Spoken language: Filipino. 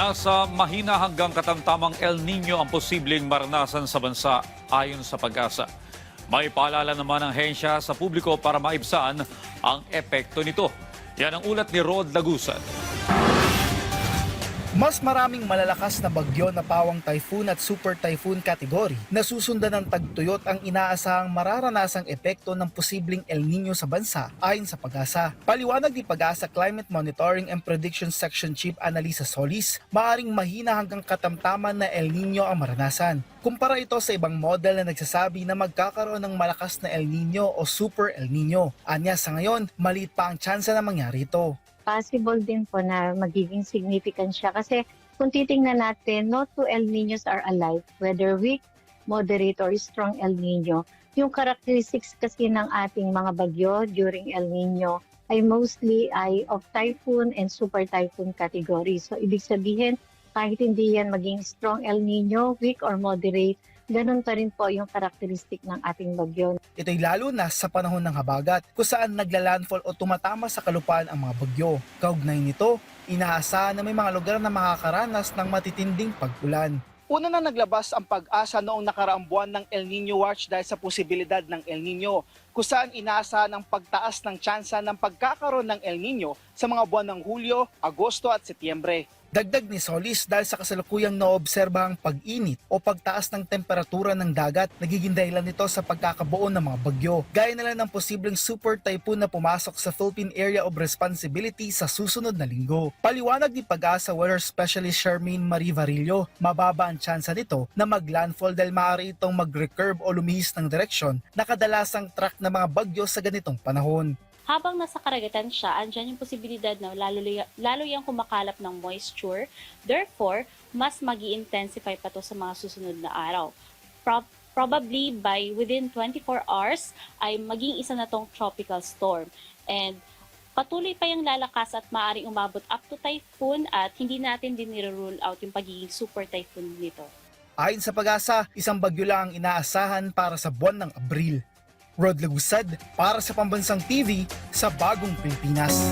Nasa mahina hanggang katamtamang El Nino ang posibleng maranasan sa bansa ayon sa Pag-asa. May paalala naman ang hensya sa publiko para maibsan ang epekto nito. Yan ang ulat ni Rod Lagusan. Mas maraming malalakas na bagyo na pawang typhoon at super typhoon category na susundan ng tagtuyot ang inaasahang mararanasang epekto ng posibleng El Nino sa bansa ayon sa Pag-asa. Paliwanag ni Pag-asa Climate Monitoring and Prediction Section Chief Analisa Solis, maaring mahina hanggang katamtaman na El Nino ang maranasan. Kumpara ito sa ibang model na nagsasabi na magkakaroon ng malakas na El Nino o Super El Nino. Anya sa ngayon, maliit pa ang tsansa na mangyari ito. Possible din po na magiging significant siya kasi kung titingnan natin, no two El Niños are alike, whether weak, moderate, or strong El Nino. Yung characteristics kasi ng ating mga bagyo during El Nino ay mostly of typhoon and super typhoon category. So ibig sabihin, kahit hindi yan maging strong El Nino, weak or moderate, ganun pa rin po yung karakteristik ng ating bagyo. Ito'y lalo na sa panahon ng habagat kung saan naglalandfall o tumatama sa kalupaan ang mga bagyo. Kaugnay nito, inaasahan na may mga lugar na makakaranas ng matitinding pag-ulan. Una na naglabas ang Pag-asa noong nakaraang buwan ng El Nino Watch dahil sa posibilidad ng El Nino, kung saan inaasahan ang pagtaas ng tsansa ng pagkakaroon ng El Nino sa mga buwan ng Hulyo, Agosto at Setyembre. Dagdag ni Solis, dahil sa kasalukuyang naobserbahang pag-init o pagtaas ng temperatura ng dagat, nagiging dahilan nito sa pagkakabuo ng mga bagyo. Gaya na lang ng posibleng super typhoon na pumasok sa Philippine Area of Responsibility sa susunod na linggo. Paliwanag ni Pag-asa Weather Specialist Charmaine Marie Varillo, mababa ang tsansa nito na maglandfall dahil maaari itong mag-recurve o lumihis ng direksyon na kadalasang track ng mga bagyo sa ganitong panahon. Habang nasa karagatan siya, andyan yung posibilidad na lalo yung kumakalap ng moisture. Therefore, mas magi-intensify pa to sa mga susunod na araw. Probably by within 24 hours ay maging isa na tong tropical storm. And patuloy pa yung lalakas at maaaring umabot up to typhoon at hindi natin din nire-rule out yung pagiging super typhoon nito. Ayon sa Pag-asa, isang bagyo lang ang inaasahan para sa buwan ng Abril. Rod Lagusad para sa Pambansang TV sa Bagong Pilipinas.